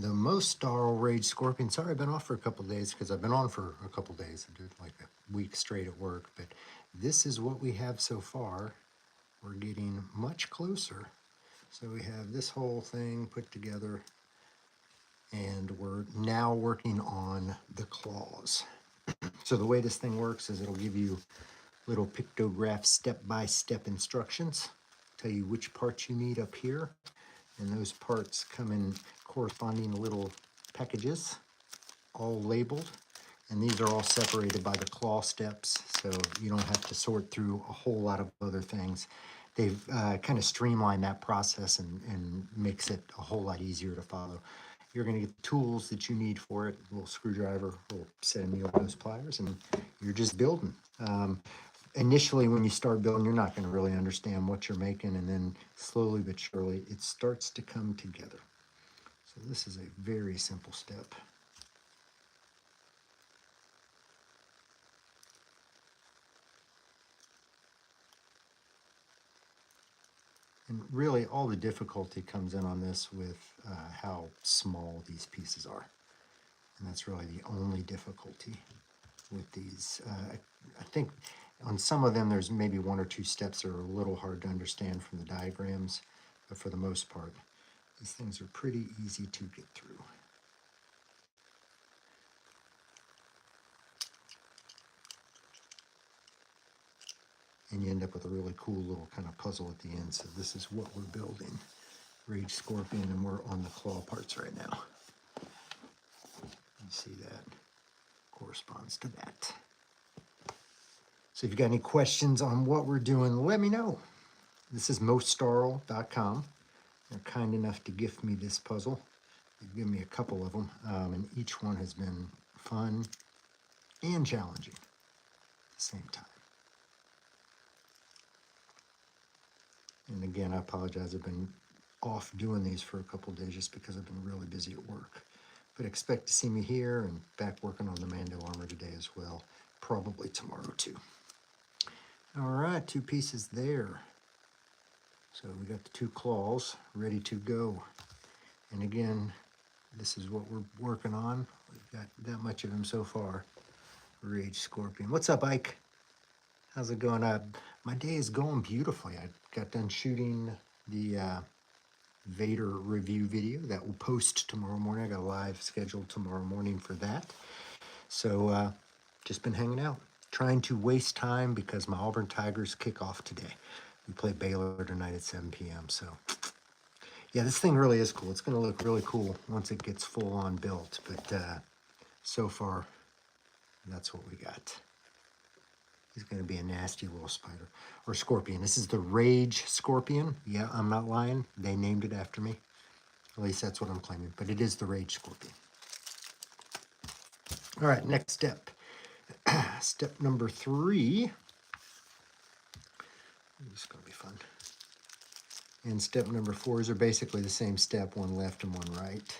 the Mostarle Rage Scorpion. Sorry, I've been off for a couple days because I've been on for a couple days. I did like a week straight at work, but this is what we have so far. We're getting much closer. So we have this whole thing put together, and we're now working on the claws. So the way this thing works is it'll give you little pictograph step-by-step instructions, tell you which parts you need up here, and those parts come in corresponding little packages, all labeled, and these are all separated by the claw steps, so you don't have to sort through a whole lot of other things. They've kind of streamlined that process and makes it a whole lot easier to follow. You're going to get the tools that you need for it, a little screwdriver, a little set of needle nose pliers, and you're just building. Initially, when you start building, you're not going to really understand what you're making, and then slowly but surely, it starts to come together. So this is a very simple step. And really, all the difficulty comes in on this with how small these pieces are. And that's really the only difficulty with these. I think on some of them, there's maybe one or two steps that are a little hard to understand from the diagrams, but for the most part, these things are pretty easy to get through. And you end up with a really cool little kind of puzzle at the end. So this is what we're building. Rage Scorpion, and we're on the claw parts right now. You see that corresponds to that. So if you've got any questions on what we're doing, let me know. This is Mostarle.com. They're kind enough to gift me this puzzle. They've given me a couple of them, and each one has been fun and challenging at the same time. And again, I apologize. I've been off doing these for a couple of days just because I've been really busy at work. But expect to see me here and back working on the Mando armor today as well. Probably tomorrow too. All right, 2 pieces there. So we got the 2 claws ready to go. And again, this is what we're working on. We've got that much of him so far. Rage Scorpion. What's up, Ike? How's it going? My day is going beautifully. I got done shooting the Vader review video that will post tomorrow morning. I got a live scheduled tomorrow morning for that. So just been hanging out, trying to waste time because my Auburn Tigers kick off today. We play Baylor tonight at 7 p.m. So yeah, this thing really is cool. It's going to look really cool once it gets full on built. But so far, that's what we got. He's going to be a nasty little spider or scorpion. This is the Rage Scorpion. Yeah, I'm not lying. They named it after me. At least that's what I'm claiming. But it is the Rage Scorpion. All right, next step. Step number 3. This is going to be fun. And step number 4 are basically the same step, one left and one right.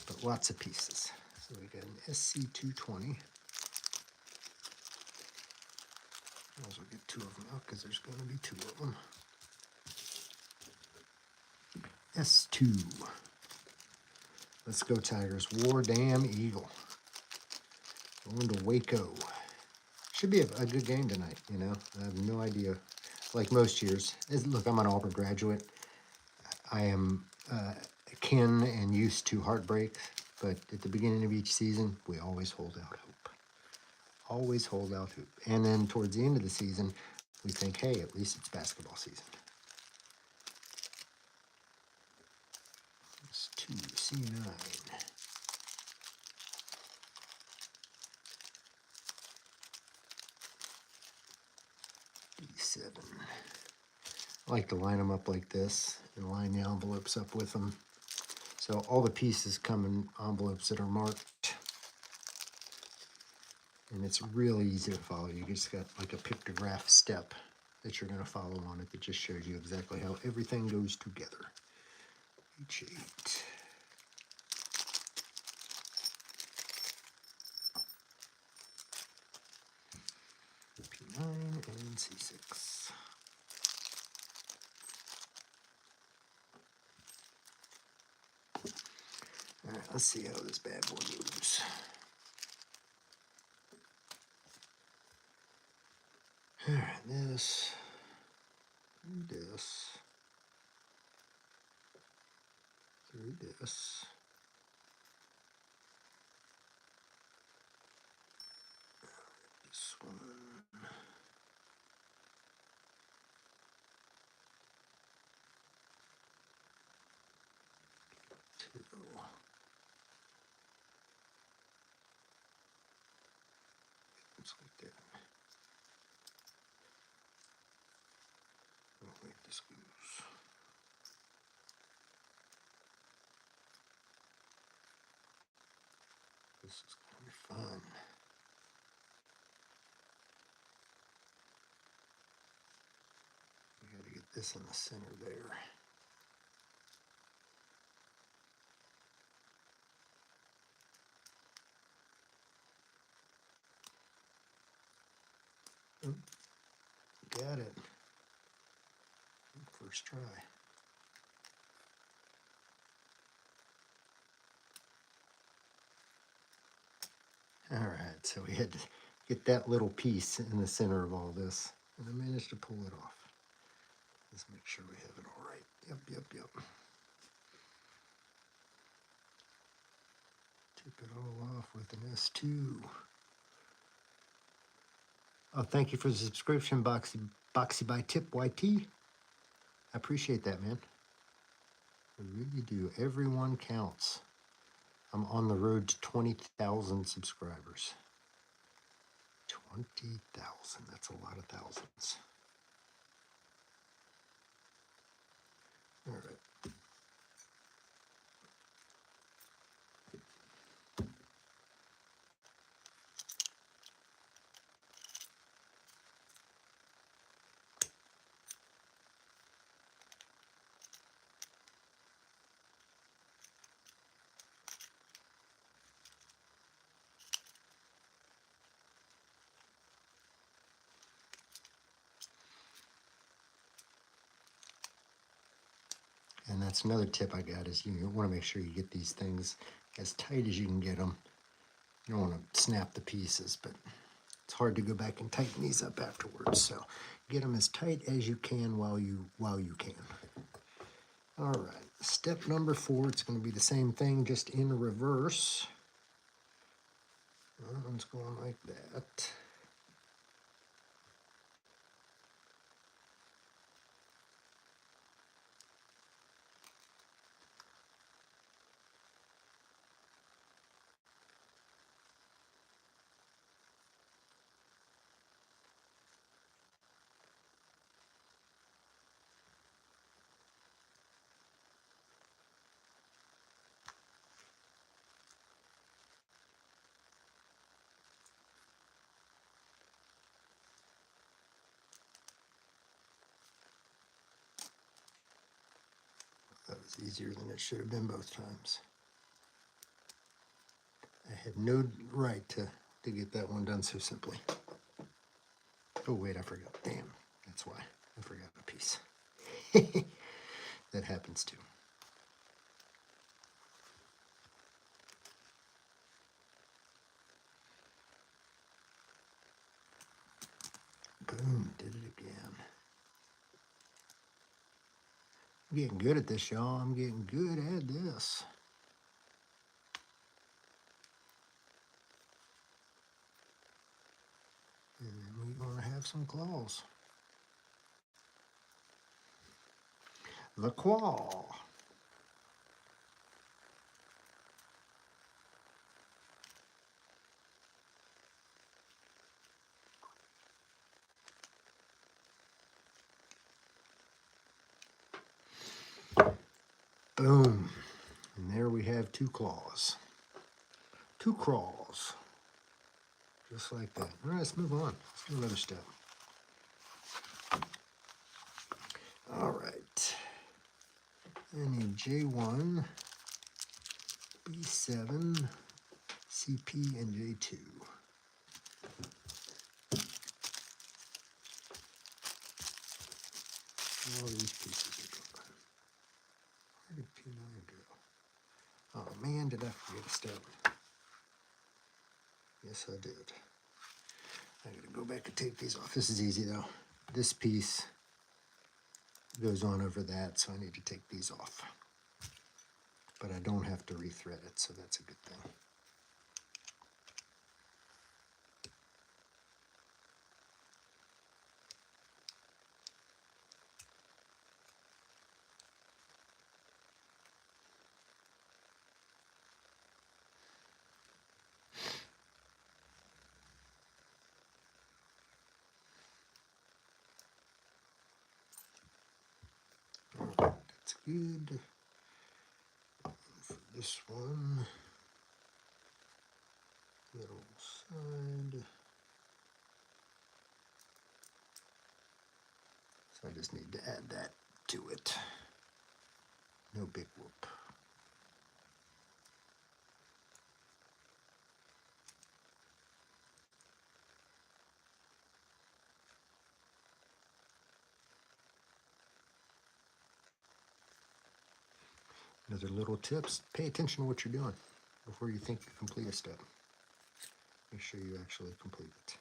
But lots of pieces. So we got an SC220. I'll also get 2 of them out because there's going to be 2 of them. S2. Let's go, Tigers. War Damn Eagle. Going to Waco. Should be a good game tonight, you know. I have no idea. Like most years. Look, I'm an Auburn graduate. I am akin and used to heartbreak, but at the beginning of each season, we always hold out hope. Always hold out hope. And then towards the end of the season, we think, hey, at least it's basketball season. It's 2C9. D7. I like to line them up like this and line the envelopes up with them. So all the pieces come in envelopes that are marked. And it's really easy to follow. You just got like a pictograph step that you're going to follow on it that just shows you exactly how everything goes together. H8. P9 and C6. Let's see how this bad boy moves. All right, this, through this. This one. Two. Just like that. I'll make this goose. This is going to be fun. We got to get this in the center there. Oop, got it. First try. All right, so we had to get that little piece in the center of all this, and I managed to pull it off. Let's make sure we have it all right. Yep. Tip it all off with an S2. Oh, thank you for the subscription, Boxy by Tip YT. I appreciate that, man. I really do. Everyone counts. I'm on the road to 20,000 subscribers. 20,000. That's a lot of thousands. All right. And that's another tip I got is you want to make sure you get these things as tight as you can get them. You don't want to snap the pieces, but it's hard to go back and tighten these up afterwards. So get them as tight as you can while you can. All right, step number 4, it's going to be the same thing, just in reverse. That one's going like that. That was easier than it should have been both times. I had no right to get that one done so simply. Oh, wait, I forgot. Damn, that's why. I forgot a piece. That happens too. Boom, did it again. I'm getting good at this, y'all. I'm getting good at this. And then we're going to have some claws. The claw. Boom. And there we have 2 claws. 2 claws. Just like that. All right, let's move on. Let's do another step. All right. I need J1, B7, CP, and J2. All these pieces are gone. Where did P9 go? Oh man, did I forget a step? Yes, I did. I gotta go back and take these off. This is easy though. This piece goes on over that, so I need to take these off. But I don't have to rethread it, so that's a good thing. All right, that's good. For this one, middle side. So I just need to add that to it. No big whoop. Another little tips, pay attention to what you're doing before you think you complete a step. Make sure you actually complete it.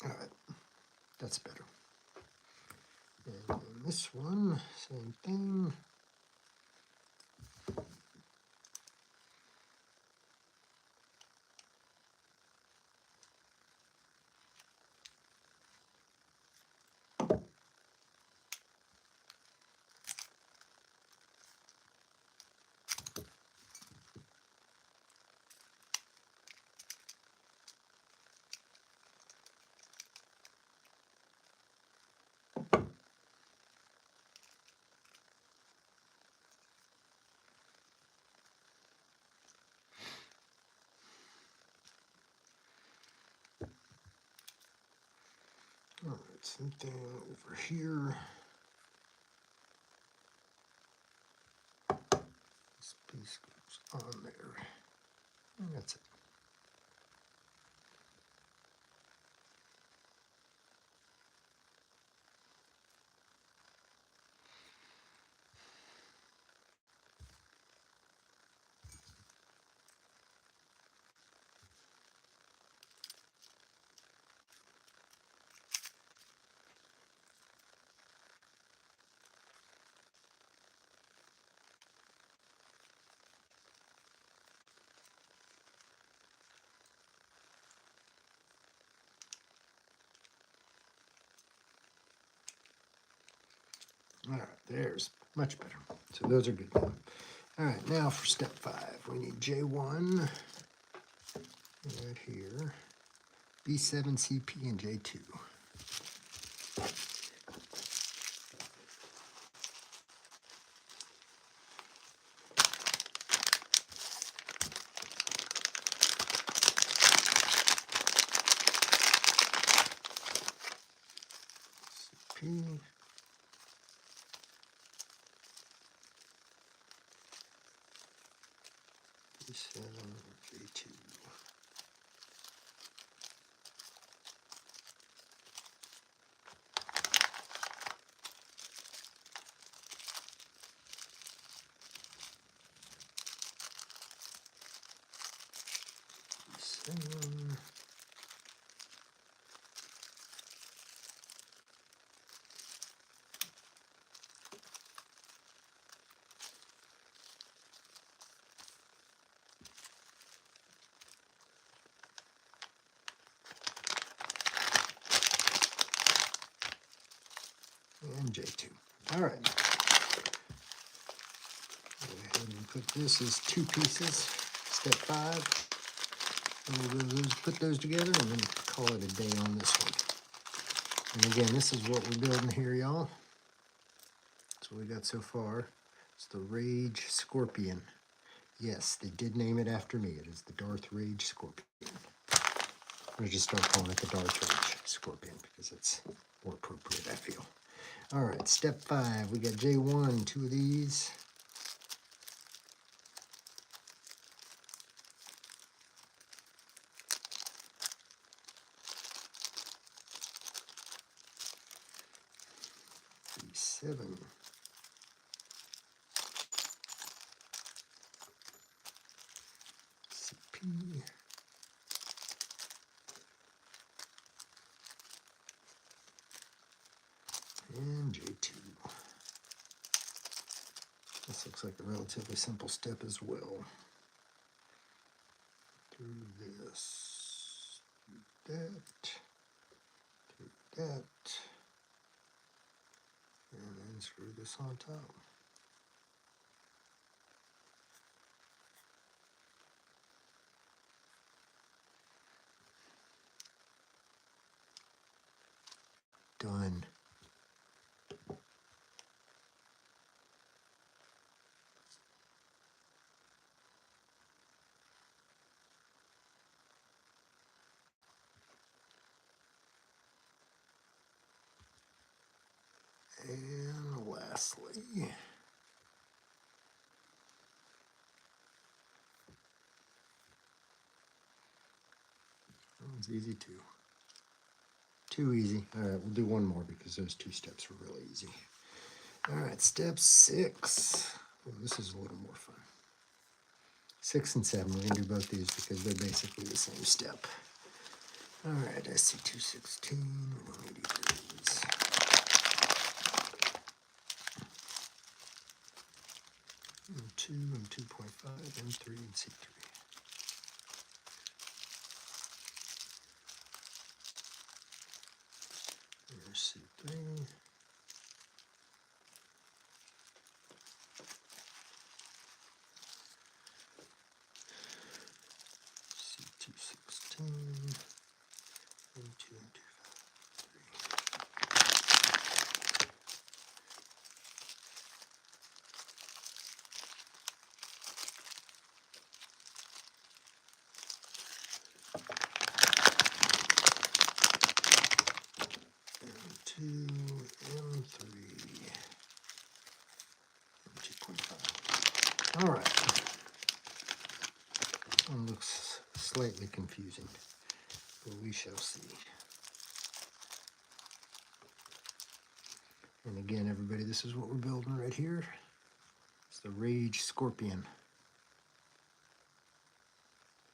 All right, that's better. And then this one, same thing. All right, same thing over here. This piece goes on there, and that's it. All right, there's much better. So those are good. All right, now for step 5, we need J1 right here, B7, CP, and J2. CP. B7, J2. B7. And J2. All right. Go ahead and put this as 2 pieces. Step 5. And we'll put those together and then call it a day on this one. And again, this is what we're building here, y'all. That's what we got so far. It's the Rage Scorpion. Yes, they did name it after me. It is the Darth Rage Scorpion. I'm going to just start calling it the Darth Rage Scorpion because it's more appropriate, I feel. All right, step 5. We got J1, 2 of these. C7. CP. And J2. This looks like a relatively simple step as well. Through this, through that, through that, and then screw this on top. Done. And lastly, that one's easy too. Too easy. All right, we'll do one more because those 2 steps were really easy. All right, step 6. Well, this is a little more fun. 6 and 7, we're going to do both these because they're basically the same step. All right, SC216, 180 degrees. M2, M2.5, M3, and C3. There's C3. C216, M2, M2. M3, M2.5. All right. One looks slightly confusing, but we shall see. And again, everybody, this is what we're building right here. It's the Rage Scorpion.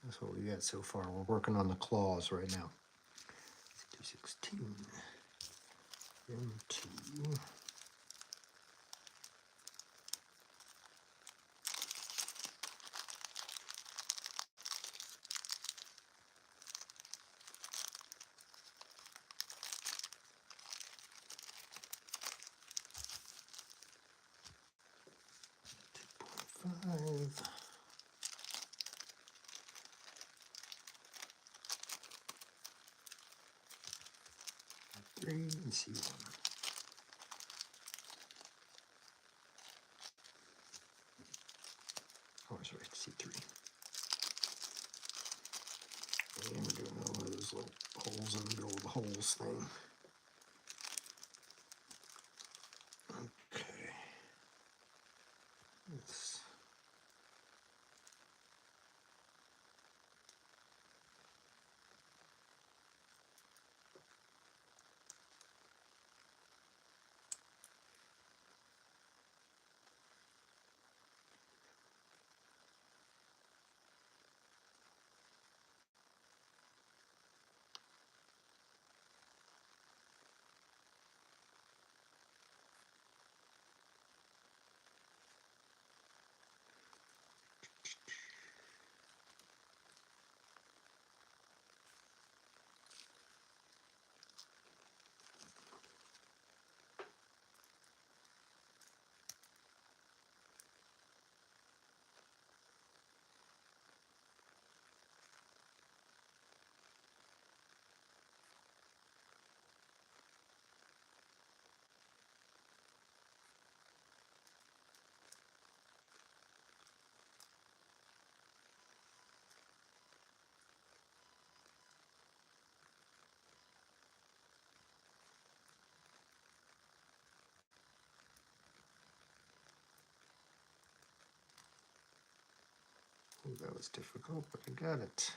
That's what we got so far. We're working on the claws right now. 216, M2. Five. Three and C1. Oh, that's right, C3. And we're doing one of those little holes in the middle of the holes thing. Okay. Let's Ooh, that was difficult, but I got it.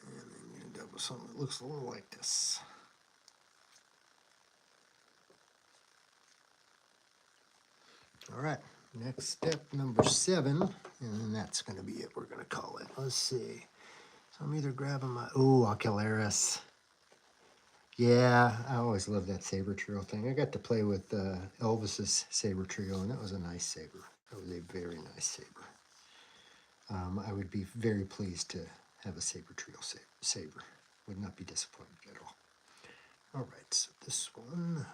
And then you end up with something that looks a little like this. All right, next step, number 7, and then that's going to be it. We're going to call it. Let's see. So I'm either grabbing my, Ocularis. Yeah, I always loved that saber trio thing. I got to play with Elvis's saber trio, and that was a nice saber. That was a very nice saber. I would be very pleased to have a saber trio saber. Would not be disappointed at all. All right, so this one. There.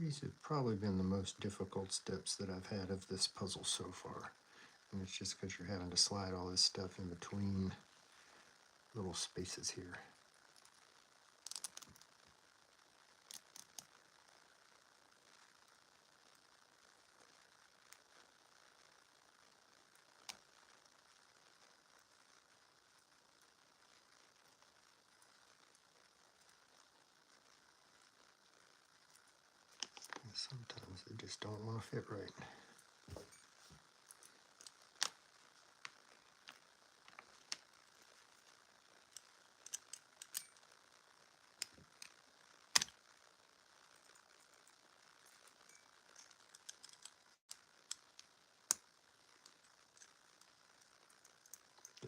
These have probably been the most difficult steps that I've had of this puzzle so far. And it's just because you're having to slide all this stuff in between little spaces here. And sometimes they just don't want to fit right.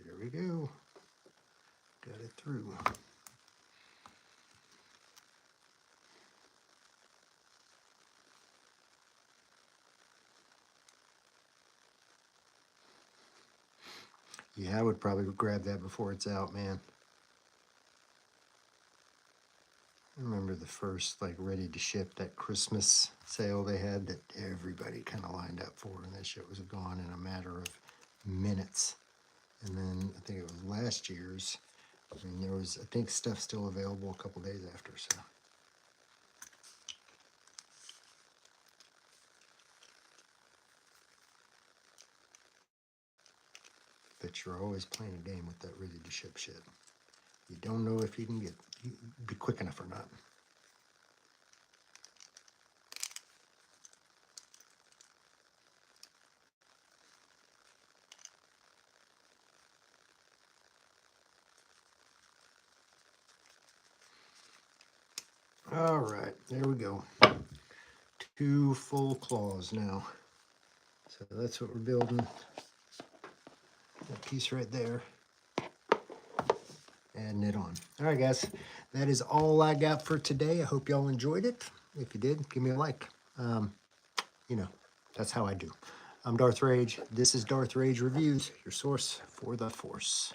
There we go. Got it through. Yeah, I would probably grab that before it's out, man. I remember the first, like, ready to ship, that Christmas sale they had that everybody kind of lined up for, and that shit was gone in a matter of minutes. And then I think it was last year's. I mean, there was, I think, stuff still available a couple days after, so. But you're always playing a game with that ready to ship shit. You don't know if you can be quick enough or not. All right, there we go. 2 full claws now. So that's what we're building. That piece right there. adding it on. All right, guys, that is all I got for today. I hope y'all enjoyed it. If you did, give me a like. You know, that's how I do. I'm Darth Rage. This is Darth Rage Reviews, your source for the Force.